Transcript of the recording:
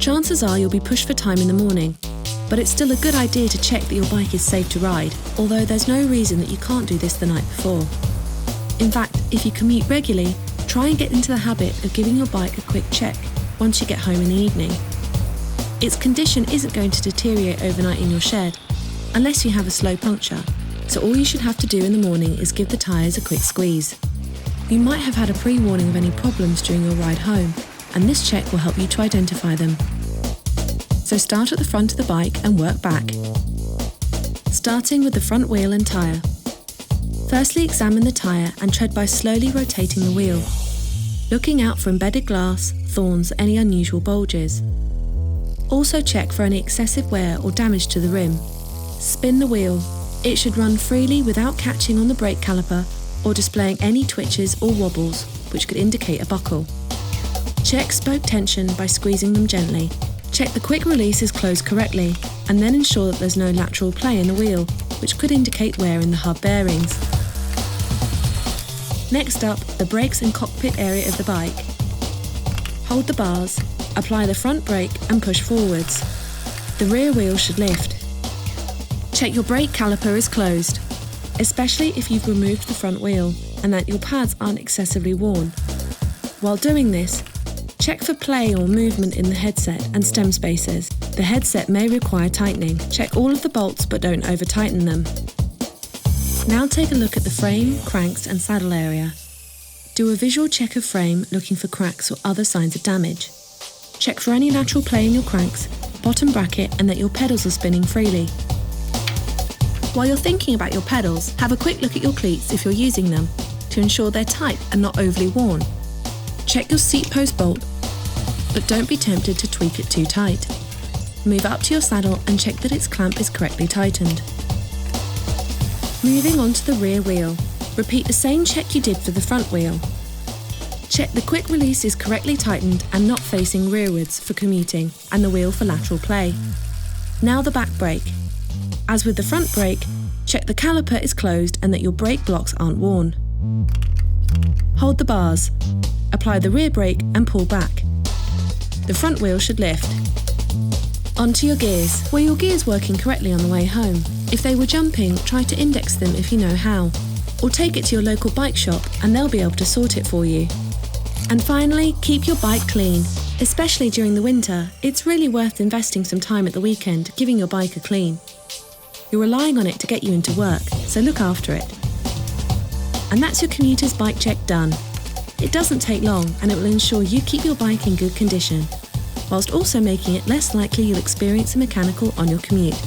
Chances are you'll be pushed for time in the morning, but it's still a good idea to check that your bike is safe to ride, although there's no reason that you can't do this the night before. In fact, if you commute regularly, try and get into the habit of giving your bike a quick check once you get home in the evening. Its condition isn't going to deteriorate overnight in your shed, unless you have a slow puncture, so all you should have to do in the morning is give the tyres a quick squeeze. You might have had a pre-warning of any problems during your ride home, and this check will help you to identify them. So start at the front of the bike and work back. Starting with the front wheel and tyre. Firstly, examine the tyre and tread by slowly rotating the wheel, looking out for embedded glass, thorns, any unusual bulges. Also check for any excessive wear or damage to the rim. Spin the wheel. It should run freely without catching on the brake caliper or displaying any twitches or wobbles, which could indicate a buckle. Check spoke tension by squeezing them gently. Check the quick release is closed correctly, and then ensure that there's no lateral play in the wheel, which could indicate wear in the hub bearings. Next up, the brakes and cockpit area of the bike. Hold the bars, apply the front brake and push forwards. The rear wheel should lift. Check your brake caliper is closed, especially if you've removed the front wheel and that your pads aren't excessively worn. While doing this, check for play or movement in the headset and stem spacers. The headset may require tightening. Check all of the bolts but don't over-tighten them. Now take a look at the frame, cranks and saddle area. Do a visual check of frame looking for cracks or other signs of damage. Check for any lateral play in your cranks, bottom bracket and that your pedals are spinning freely. While you're thinking about your pedals, have a quick look at your cleats if you're using them to ensure they're tight and not overly worn. Check your seat post bolt, but don't be tempted to tweak it too tight. Move up to your saddle and check that its clamp is correctly tightened. Moving on to the rear wheel, repeat the same check you did for the front wheel. Check the quick release is correctly tightened and not facing rearwards for commuting, and the wheel for lateral play. Now the back brake. As with the front brake, check the caliper is closed and that your brake blocks aren't worn. Hold the bars, apply the rear brake and pull back. The front wheel should lift. Onto your gears. Were your gears working correctly on the way home? If they were jumping, try to index them if you know how, or take it to your local bike shop and they'll be able to sort it for you. And finally, keep your bike clean. Especially during the winter, it's really worth investing some time at the weekend giving your bike a clean. You're relying on it to get you into work, so look after it. And that's your commuter's bike check done. It doesn't take long and it will ensure you keep your bike in good condition, whilst also making it less likely you'll experience a mechanical on your commute.